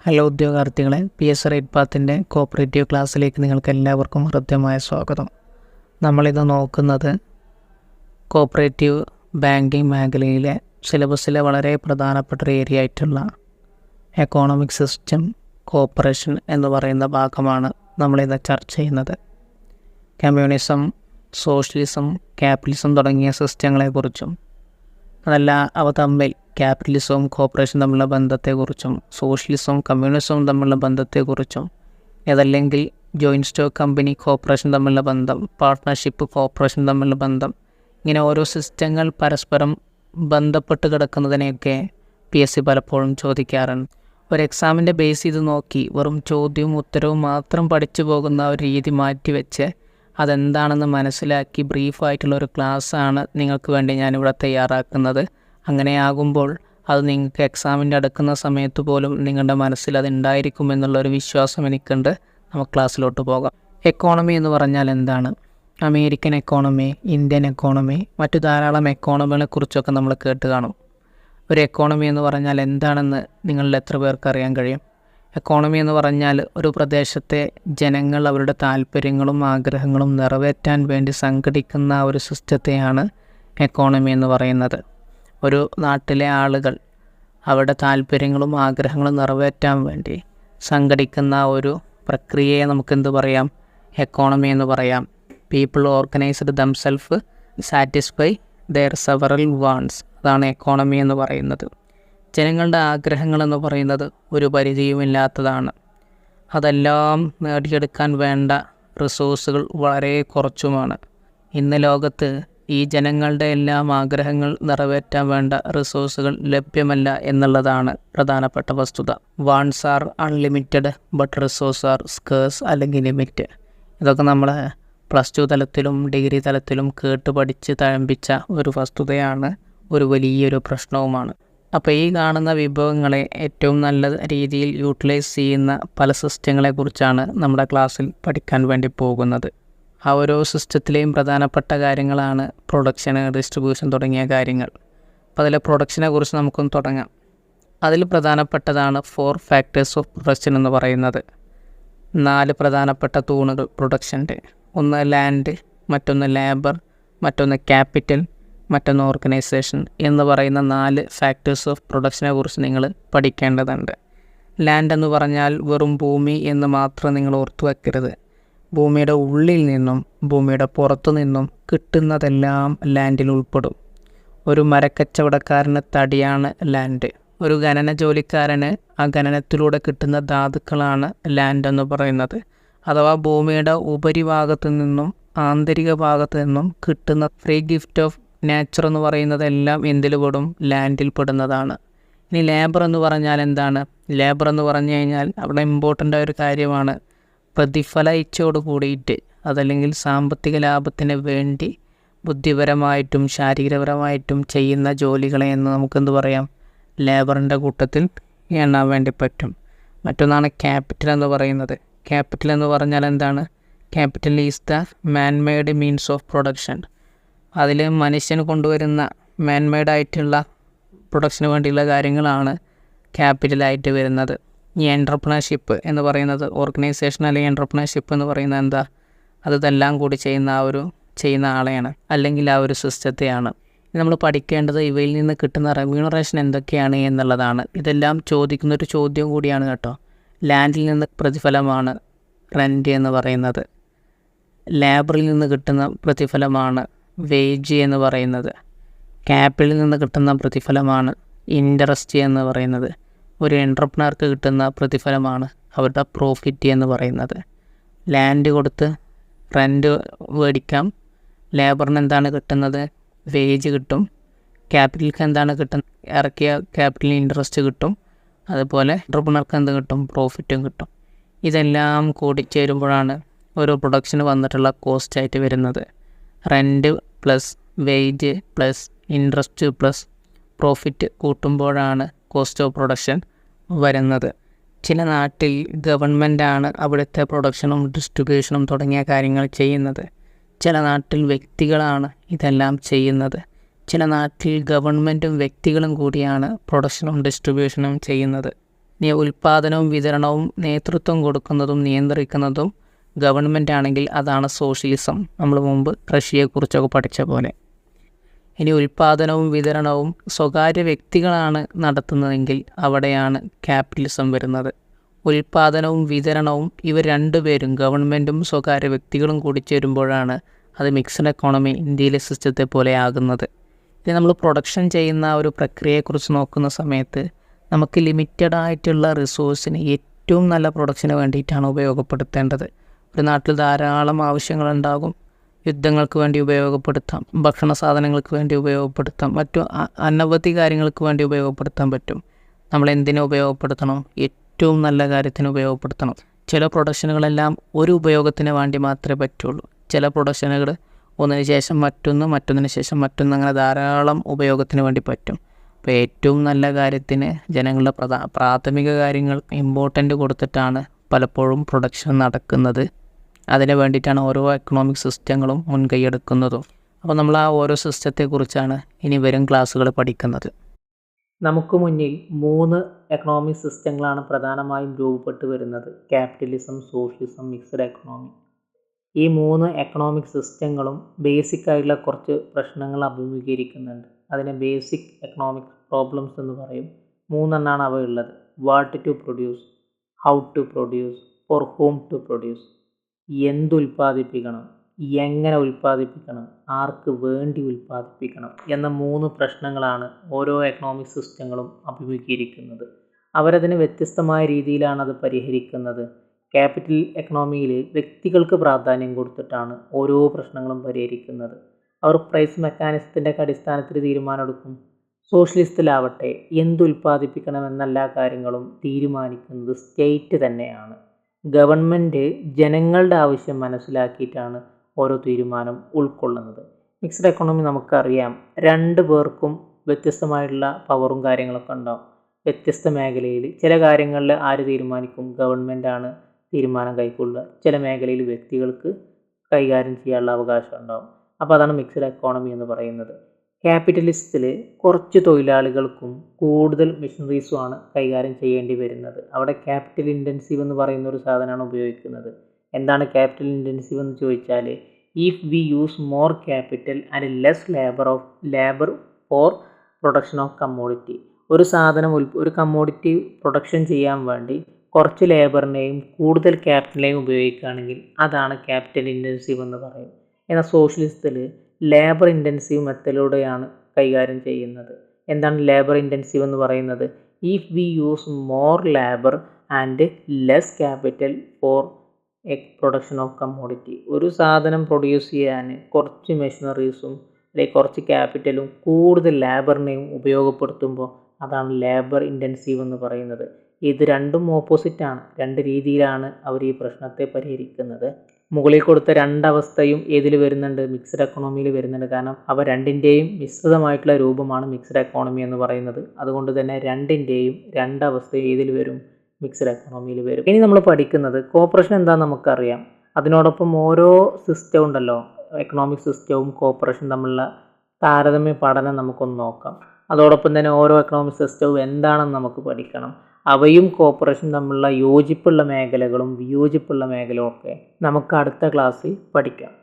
Hello ഉദ്യോഗാർത്ഥികളെ, PS rate പാത്തിൻ്റെ cooperative ക്ലാസ്സിലേക്ക് നിങ്ങൾക്ക് എല്ലാവർക്കും ഹൃദ്യമായ സ്വാഗതം. നമ്മളിത് നോക്കുന്നത് കോപ്പറേറ്റീവ് ബാങ്കിങ് മേഖലയിലെ സിലബസിലെ വളരെ പ്രധാനപ്പെട്ട ഒരു ഏരിയ ആയിട്ടുള്ള എക്കോണമിക് സിസ്റ്റം കോപ്പറേഷൻ എന്ന് പറയുന്ന ഭാഗമാണ് നമ്മളിത് ചർച്ച ചെയ്യുന്നത്. കമ്മ്യൂണിസം, സോഷ്യലിസം, ക്യാപിറ്റലിസം തുടങ്ങിയ സിസ്റ്റങ്ങളെക്കുറിച്ചും അതല്ല അവ തമ്മിൽ ക്യാപിറ്റലിസവും കോപ്പറേഷൻ തമ്മിലുള്ള ബന്ധത്തെക്കുറിച്ചും സോഷ്യലിസവും കമ്മ്യൂണിസവും തമ്മിലുള്ള ബന്ധത്തെക്കുറിച്ചും അതല്ലെങ്കിൽ ജോയിൻറ്റ് സ്റ്റോക്ക് കമ്പനി കോപ്പറേഷൻ തമ്മിലുള്ള ബന്ധം, പാർട്ട്ണർഷിപ്പ് കോപ്പറേഷൻ തമ്മിലുള്ള ബന്ധം, ഇങ്ങനെ ഓരോ സിസ്റ്റങ്ങൾ പരസ്പരം ബന്ധപ്പെട്ട് കിടക്കുന്നതിനെയൊക്കെ PSC പലപ്പോഴും ചോദിക്കാറുണ്ട്. ഒരു എക്സാമിൻ്റെ ബേസ് ചെയ്ത് നോക്കി വെറും ചോദ്യവും ഉത്തരവും മാത്രം പഠിച്ചു പോകുന്ന ഒരു രീതി മാറ്റിവെച്ച് അതെന്താണെന്ന് മനസ്സിലാക്കി ബ്രീഫായിട്ടുള്ളൊരു ക്ലാസ്സാണ് നിങ്ങൾക്ക് വേണ്ടി ഞാനിവിടെ തയ്യാറാക്കുന്നത്. അങ്ങനെയാകുമ്പോൾ അത് നിങ്ങൾക്ക് എക്സാമിൻ്റെ അടുക്കുന്ന സമയത്ത് പോലും നിങ്ങളുടെ മനസ്സിൽ അതുണ്ടായിരിക്കുമെന്നുള്ളൊരു വിശ്വാസം എനിക്കുണ്ട്. നമുക്ക് ക്ലാസ്സിലോട്ട് പോകാം. എക്കോണമി എന്ന് പറഞ്ഞാൽ എന്താണ്? അമേരിക്കൻ എക്കോണമി, ഇന്ത്യൻ എക്കോണമി, മറ്റു ധാരാളം എക്കോണമികളെക്കുറിച്ചൊക്കെ നമ്മൾ കേട്ട് കാണും. ഒരു എക്കോണമി എന്ന് പറഞ്ഞാൽ എന്താണെന്ന് നിങ്ങളിൽ എത്ര പേർക്ക് അറിയാൻ കഴിയും? എക്കോണമി എന്ന് പറഞ്ഞാൽ ഒരു പ്രദേശത്തെ ജനങ്ങൾ അവരുടെ താല്പര്യങ്ങളും ആഗ്രഹങ്ങളും നിറവേറ്റാൻ വേണ്ടി സംഘടിക്കുന്ന ഒരു സിസ്റ്റത്തെയാണ് എക്കോണമി എന്ന് പറയുന്നത്. ഒരു നാട്ടിലെ ആളുകൾ അവരുടെ താല്പര്യങ്ങളും ആഗ്രഹങ്ങളും നിറവേറ്റാൻ വേണ്ടി സംഘടിക്കുന്ന ഒരു പ്രക്രിയയെ നമുക്കെന്ത് പറയാം? എക്കോണമി എന്ന് പറയാം. People organised themself satisfy their several wants, അതാണ് എക്കോണമി എന്ന് പറയുന്നത്. ജനങ്ങളുടെ ആഗ്രഹങ്ങളെന്ന് പറയുന്നത് ഒരു പരിധിയുമില്ലാത്തതാണ്. അതെല്ലാം നേടിയെടുക്കാൻ വേണ്ട റിസോഴ്സുകൾ വളരെ കുറച്ചുമാണ്. ഇന്ന് ലോകത്ത് ഈ ജനങ്ങളുടെ എല്ലാം ആഗ്രഹങ്ങൾ നിറവേറ്റാൻ വേണ്ട റിസോഴ്സുകൾ ലഭ്യമല്ല എന്നുള്ളതാണ് പ്രധാനപ്പെട്ട വസ്തുത. Wants R unlimited but resource R scarce അല്ലെങ്കിൽ ലിമിറ്റ്. ഇതൊക്കെ നമ്മൾ +2 തലത്തിലും ഡിഗ്രി തലത്തിലും കേട്ട് പഠിച്ച് തഴമ്പിച്ച ഒരു വസ്തുതയാണ്, ഒരു വലിയൊരു പ്രശ്നവുമാണ്. അപ്പോൾ ഈ കാണുന്ന വിഭവങ്ങളെ ഏറ്റവും നല്ല രീതിയിൽ യൂട്ടിലൈസ് ചെയ്യുന്ന പല സിസ്റ്റങ്ങളെക്കുറിച്ചാണ് നമ്മുടെ ക്ലാസ്സിൽ പഠിക്കാൻ വേണ്ടി പോകുന്നത്. ആ ഓരോ സിസ്റ്റത്തിലെയും പ്രധാനപ്പെട്ട കാര്യങ്ങളാണ് പ്രൊഡക്ഷൻ, ഡിസ്ട്രിബ്യൂഷൻ തുടങ്ങിയ കാര്യങ്ങൾ. അപ്പോൾ അതിലെ പ്രൊഡക്ഷനെ കുറിച്ച് നമുക്കൊന്ന് തുടങ്ങാം. അതിൽ പ്രധാനപ്പെട്ടതാണ് 4 ഫാക്ടേഴ്സ് ഓഫ് പ്രൊഡക്ഷൻ എന്ന് പറയുന്നത്. 4 പ്രധാനപ്പെട്ട തൂണുകൾ പ്രൊഡക്ഷൻ്റെ. ഒന്ന് ലാൻഡ്, മറ്റൊന്ന് ലേബർ, മറ്റൊന്ന് ക്യാപിറ്റൽ, മറ്റൊന്ന് ഓർഗനൈസേഷൻ എന്ന് പറയുന്ന 4 ഫാക്ടേഴ്സ് ഓഫ് പ്രൊഡക്ഷനെ കുറിച്ച് നിങ്ങൾ പഠിക്കേണ്ടതുണ്ട്. ലാൻഡ് എന്ന് പറഞ്ഞാൽ വെറും ഭൂമി എന്ന് മാത്രം നിങ്ങൾ ഓർത്തു വയ്ക്കരുത്. ഭൂമിയുടെ ഉള്ളിൽ നിന്നും ഭൂമിയുടെ പുറത്തു നിന്നും കിട്ടുന്നതെല്ലാം ലാൻഡിൽ ഉൾപ്പെടും. ഒരു മരക്കച്ചവടക്കാരന് തടിയാണ് ലാൻഡ്. ഒരു ഖനന ജോലിക്കാരന് ആ ഖനനത്തിലൂടെ കിട്ടുന്ന ധാതുക്കളാണ് ലാൻഡ് എന്ന് പറയുന്നത്. അഥവാ ഭൂമിയുടെ ഉപരിഭാഗത്തു നിന്നും ആന്തരിക ഭാഗത്തു നിന്നും കിട്ടുന്ന ഫ്രീ ഗിഫ്റ്റ് ഓഫ് നേച്ചർ എന്ന് പറയുന്നതെല്ലാം എന്തിൽ പെടും? ലാൻഡിൽ പെടുന്നതാണ്. ഇനി ലേബർ എന്ന് പറഞ്ഞാൽ എന്താണ്? ലേബർ എന്ന് പറഞ്ഞു കഴിഞ്ഞാൽ അവിടെ ഇമ്പോർട്ടൻ്റ് ആയ ഒരു കാര്യമാണ്. പ്രതിഫല ഇച്ഛയോട് കൂടിയിട്ട് അതല്ലെങ്കിൽ സാമ്പത്തിക ലാഭത്തിന് വേണ്ടി ബുദ്ധിപരമായിട്ടും ശാരീരികപരമായിട്ടും ചെയ്യുന്ന ജോലികളെ എന്ന് നമുക്കെന്ത് പറയാം? ലേബറിൻ്റെ കൂട്ടത്തിൽ എണ്ണാൻ വേണ്ടി പറ്റും. മറ്റൊന്നാണ് ക്യാപിറ്റൽ എന്ന് പറയുന്നത്. ക്യാപിറ്റൽ എന്ന് പറഞ്ഞാൽ എന്താണ്? Capital is the man-made means of production. അതിൽ മനുഷ്യന് കൊണ്ടുവരുന്ന മാൻമെയ്ഡായിട്ടുള്ള പ്രൊഡക്ഷന് വേണ്ടിയുള്ള കാര്യങ്ങളാണ് ക്യാപിറ്റലായിട്ട് വരുന്നത്. ഈ എൻ്റർപ്രണർഷിപ്പ് എന്ന് പറയുന്നത്, ഓർഗനൈസേഷൻ അല്ലെങ്കിൽ എൻ്റർപ്രണർഷിപ്പ് എന്ന് പറയുന്നത് എന്താ? അതെല്ലാം കൂടി ചെയ്യുന്ന ആളെയാണ്, അല്ലെങ്കിൽ ആ ഒരു സിസ്റ്റത്തെയാണ്. നമ്മൾ പഠിക്കേണ്ടത് ഇവയിൽ നിന്ന് കിട്ടുന്ന റെമ്യൂണറേഷൻ എന്തൊക്കെയാണ് എന്നുള്ളതാണ്. ഇതെല്ലാം ചോദിക്കുന്നൊരു ചോദ്യം കൂടിയാണ് കേട്ടോ. ലാൻഡിൽ നിന്ന് പ്രതിഫലമാണ് റെൻറ്റ് എന്ന് പറയുന്നത്. ലേബറിൽ നിന്ന് കിട്ടുന്ന പ്രതിഫലമാണ് വേജ് എന്ന് പറയുന്നത്. ക്യാപിറ്റലിൽ നിന്ന് കിട്ടുന്ന പ്രതിഫലമാണ് ഇൻട്രസ്റ്റ് എന്ന് പറയുന്നത്. ഒരു എൻ്റർപ്രണർക്ക് കിട്ടുന്ന പ്രതിഫലമാണ് അവരുടെ പ്രോഫിറ്റ് എന്ന് പറയുന്നത്. ലാൻഡ് കൊടുത്ത് റെൻറ്റ് മേടിക്കാം. ലേബറിന് എന്താണ് കിട്ടുന്നത്? വേജ് കിട്ടും. ക്യാപിറ്റലിക്ക് എന്താണ് കിട്ടുന്നത്? ഇറക്കിയ ക്യാപിറ്റലിന് ഇൻട്രസ്റ്റ് കിട്ടും. അതുപോലെ എൻ്റർപ്രണർക്ക് എന്ത് കിട്ടും? പ്രോഫിറ്റും കിട്ടും. ഇതെല്ലാം കൂടിച്ചേരുമ്പോഴാണ് ഒരു പ്രൊഡക്ഷന് വന്നിട്ടുള്ള കോസ്റ്റായിട്ട് വരുന്നത്. Rent plus wage plus interest plus profit കൂട്ടുമ്പോഴാണ് കോസ്റ്റ് ഓഫ് പ്രൊഡക്ഷൻ വരുന്നത്. ചില നാട്ടിൽ ഗവൺമെൻറ്റാണ് അവിടുത്തെ പ്രൊഡക്ഷനും ഡിസ്ട്രിബ്യൂഷനും തുടങ്ങിയ കാര്യങ്ങൾ ചെയ്യുന്നത്. ചില നാട്ടിൽ വ്യക്തികളാണ് ഇതെല്ലാം ചെയ്യുന്നത്. ചില നാട്ടിൽ ഗവൺമെൻറ്റും വ്യക്തികളും കൂടിയാണ് പ്രൊഡക്ഷനും ഡിസ്ട്രിബ്യൂഷനും ചെയ്യുന്നത്. ഇനി ഉൽപ്പാദനവും വിതരണവും നേതൃത്വം കൊടുക്കുന്നതും നിയന്ത്രിക്കുന്നതും ഗവൺമെൻറ് ആണെങ്കിൽ അതാണ് സോഷ്യലിസം. നമ്മൾ മുമ്പ് കൃഷിയെക്കുറിച്ചൊക്കെ പഠിച്ച പോലെ. ഇനി ഉൽപ്പാദനവും വിതരണവും സ്വകാര്യ വ്യക്തികളാണ് നടത്തുന്നതെങ്കിൽ അവിടെയാണ് ക്യാപിറ്റലിസം വരുന്നത്. ഉൽപ്പാദനവും വിതരണവും ഇവർ രണ്ടുപേരും ഗവൺമെൻറ്റും സ്വകാര്യ വ്യക്തികളും കൂടി ചേരുമ്പോഴാണ് അത് മിക്സഡ് എക്കോണമി ഇന്ത്യയിലെ സിസ്റ്റത്തെ പോലെ ആകുന്നത്. ഇനി നമ്മൾ പ്രൊഡക്ഷൻ ചെയ്യുന്ന ഒരു പ്രക്രിയയെക്കുറിച്ച് നോക്കുന്ന സമയത്ത് നമുക്ക് ലിമിറ്റഡ് ആയിട്ടുള്ള റിസോഴ്സിന് ഏറ്റവും നല്ല പ്രൊഡക്ഷന് വേണ്ടിയിട്ടാണ് ഉപയോഗപ്പെടുത്തേണ്ടത്. ഒരു നാട്ടിൽ ധാരാളം ആവശ്യങ്ങളുണ്ടാകും. യുദ്ധങ്ങൾക്ക് വേണ്ടി ഉപയോഗപ്പെടുത്താം, ഭക്ഷണ സാധനങ്ങൾക്ക് വേണ്ടി ഉപയോഗപ്പെടുത്താം, മറ്റു അനവധി കാര്യങ്ങൾക്ക് വേണ്ടി ഉപയോഗപ്പെടുത്താൻ പറ്റും. നമ്മൾ എന്തിനു ഉപയോഗപ്പെടുത്തണം? ഏറ്റവും നല്ല കാര്യത്തിന് ഉപയോഗപ്പെടുത്തണം. ചില പ്രൊഡക്ഷനുകളെല്ലാം ഒരു ഉപയോഗത്തിന് വേണ്ടി മാത്രമേ പറ്റുള്ളൂ. ചില പ്രൊഡക്ഷനുകൾ ഒന്നിന് ശേഷം മറ്റൊന്ന്, മറ്റൊന്നിന് ശേഷം മറ്റൊന്ന്, അങ്ങനെ ധാരാളം ഉപയോഗത്തിന് വേണ്ടി പറ്റും. അപ്പോൾ ഏറ്റവും നല്ല കാര്യത്തിന് ജനങ്ങളുടെ പ്രാഥമിക കാര്യങ്ങൾ ഇമ്പോർട്ടൻ്റ് കൊടുത്തിട്ടാണ് പലപ്പോഴും പ്രൊഡക്ഷൻ നടക്കുന്നത്. അതിന് വേണ്ടിയിട്ടാണ് ഓരോ എക്കണോമിക് സിസ്റ്റങ്ങളും മുൻകൈയെടുക്കുന്നതും. അപ്പോൾ നമ്മൾ ആ ഓരോ സിസ്റ്റത്തെക്കുറിച്ചാണ് ഇനി വരും ക്ലാസ്സുകൾ പഠിക്കുന്നത്. നമുക്ക് മുന്നിൽ 3 എക്കണോമിക് സിസ്റ്റങ്ങളാണ് പ്രധാനമായും രൂപപ്പെട്ടു വരുന്നത്: ക്യാപിറ്റലിസം, സോഷ്യലിസം, മിക്സഡ് എക്കണോമി. ഈ 3 എക്കണോമിക് സിസ്റ്റങ്ങളും ബേസിക് ആയിട്ടുള്ള കുറച്ച് പ്രശ്നങ്ങൾ അഭിമുഖീകരിക്കുന്നുണ്ട്. അതിനെ ബേസിക് എക്കണോമിക് പ്രോബ്ലംസ് എന്ന് പറയും. 3 എണ്ണമാണ് അവ ഉള്ളത്: what to produce, how to produce, for whom to produce. എന്തുൽപ്പാദിപ്പിക്കണം, എങ്ങനെ ഉൽപ്പാദിപ്പിക്കണം, ആർക്ക് വേണ്ടി ഉൽപ്പാദിപ്പിക്കണം എന്ന 3 പ്രശ്നങ്ങളാണ് ഓരോ എക്കണോമിക് സിസ്റ്റങ്ങളും അഭിമുഖീകരിക്കുന്നത്. അവരതിന് വ്യത്യസ്തമായ രീതിയിലാണ് അത് പരിഹരിക്കുന്നത്. ക്യാപിറ്റൽ എക്കണോമിയിൽ വ്യക്തികൾക്ക് പ്രാധാന്യം കൊടുത്തിട്ടാണ് ഓരോ പ്രശ്നങ്ങളും പരിഹരിക്കുന്നത്. അവർ പ്രൈസ് മെക്കാനിസത്തിൻ്റെ അടിസ്ഥാനത്തിൽ തീരുമാനമെടുക്കും. സോഷ്യലിസത്തിലാവട്ടെ എന്തുൽപ്പാദിപ്പിക്കണമെന്ന എല്ലാ കാര്യങ്ങളും തീരുമാനിക്കുന്നത് സ്റ്റേറ്റ് തന്നെയാണ്. ഗവൺമെൻറ് ജനങ്ങളുടെ ആവശ്യം മനസ്സിലാക്കിയിട്ടാണ് ഓരോ തീരുമാനം ഉൾക്കൊള്ളുന്നത്. മിക്സഡ് എക്കോണമി നമുക്കറിയാം, 2 പേർക്കും വ്യത്യസ്തമായിട്ടുള്ള പവറും കാര്യങ്ങളൊക്കെ ഉണ്ടാവും. വ്യത്യസ്ത മേഖലയിൽ ചില കാര്യങ്ങളിൽ ആര് തീരുമാനിക്കും? ഗവൺമെൻറ്റാണ് തീരുമാനം കൈക്കൊള്ളുക. ചില മേഖലയിൽ വ്യക്തികൾക്ക് കൈകാര്യം ചെയ്യാനുള്ള അവകാശം ഉണ്ടാവും. അപ്പോൾ അതാണ് മിക്സഡ് എക്കോണമി എന്ന് പറയുന്നത്. ക്യാപിറ്റലിസത്തിൽ കുറച്ച് തൊഴിലാളികൾക്കും കൂടുതൽ മെഷീനറീസുമാണ് കൈകാര്യം ചെയ്യേണ്ടി വരുന്നത്. അവിടെ ക്യാപിറ്റൽ ഇൻറ്റൻസീവ് എന്ന് പറയുന്ന ഒരു സാധനമാണ് ഉപയോഗിക്കുന്നത്. എന്താണ് ക്യാപിറ്റൽ ഇൻറ്റൻസീവ് എന്ന് ചോദിച്ചാൽ, if we use more capital and less labour for production of commodity. ഒരു സാധനം ഒരു കമ്മോഡിറ്റി പ്രൊഡക്ഷൻ ചെയ്യാൻ വേണ്ടി കുറച്ച് ലേബറിനെയും കൂടുതൽ ക്യാപിറ്റലിനെയും ഉപയോഗിക്കുകയാണെങ്കിൽ അതാണ് ക്യാപിറ്റൽ ഇൻറ്റൻസീവ് എന്ന് പറയും. എന്നാൽ സോഷ്യലിസത്തിൽ ലേബർ ഇൻറ്റൻസീവ് മെത്തഡിലൂടെയാണ് കൈകാര്യം ചെയ്യുന്നത്. എന്താണ് ലേബർ ഇൻറ്റൻസീവ് എന്ന് പറയുന്നത്? If we use more labour and less capital for production of commodity. ഒരു സാധനം പ്രൊഡ്യൂസ് ചെയ്യാൻ കുറച്ച് മെഷീനറീസും അല്ലെങ്കിൽ കുറച്ച് ക്യാപിറ്റലും കൂടുതൽ ലേബറിനെയും ഉപയോഗപ്പെടുത്തുമ്പോൾ അതാണ് ലേബർ ഇൻറ്റൻസീവ് എന്ന് പറയുന്നത്. ഇത് രണ്ടും ഓപ്പോസിറ്റാണ്. 2 രീതിയിലാണ് അവർ ഈ പ്രശ്നത്തെ പരിഹരിക്കുന്നത്. മുകളിൽ കൊടുത്ത 2 അവസ്ഥയും ഏതിൽ വരുന്നുണ്ട്? മിക്സഡ് എക്കോണമിയിൽ വരുന്നുണ്ട്. കാരണം അവ രണ്ടിൻ്റെയും മിശ്രിതമായിട്ടുള്ള രൂപമാണ് മിക്സഡ് എക്കോണമി എന്ന് പറയുന്നത്. അതുകൊണ്ട് തന്നെ രണ്ടിൻ്റെയും 2 അവസ്ഥയും ഏതിൽ വരും? മിക്സഡ് എക്കോണമിയിൽ വരും. ഇനി നമ്മൾ പഠിക്കുന്നത് കോർപ്പറേഷൻ എന്താണെന്ന് നമുക്കറിയാം. അതിനോടൊപ്പം ഓരോ സിസ്റ്റം ഉണ്ടല്ലോ, എക്കണോമിക് സിസ്റ്റവും കോർപ്പറേഷൻ തമ്മിലുള്ള താരതമ്യ പഠനം നമുക്കൊന്ന് നോക്കാം. അതോടൊപ്പം തന്നെ ഓരോ എക്കണോമിക് സിസ്റ്റവും എന്താണെന്ന് നമുക്ക് പഠിക്കണം. അവയും കോർപ്പറേഷൻ തമ്മിലുള്ള യോജിപ്പുള്ള മേഖലകളും വിയോജിപ്പുള്ള മേഖലകളും ഒക്കെ നമുക്ക് അടുത്ത ക്ലാസ്സിൽ പഠിക്കാം.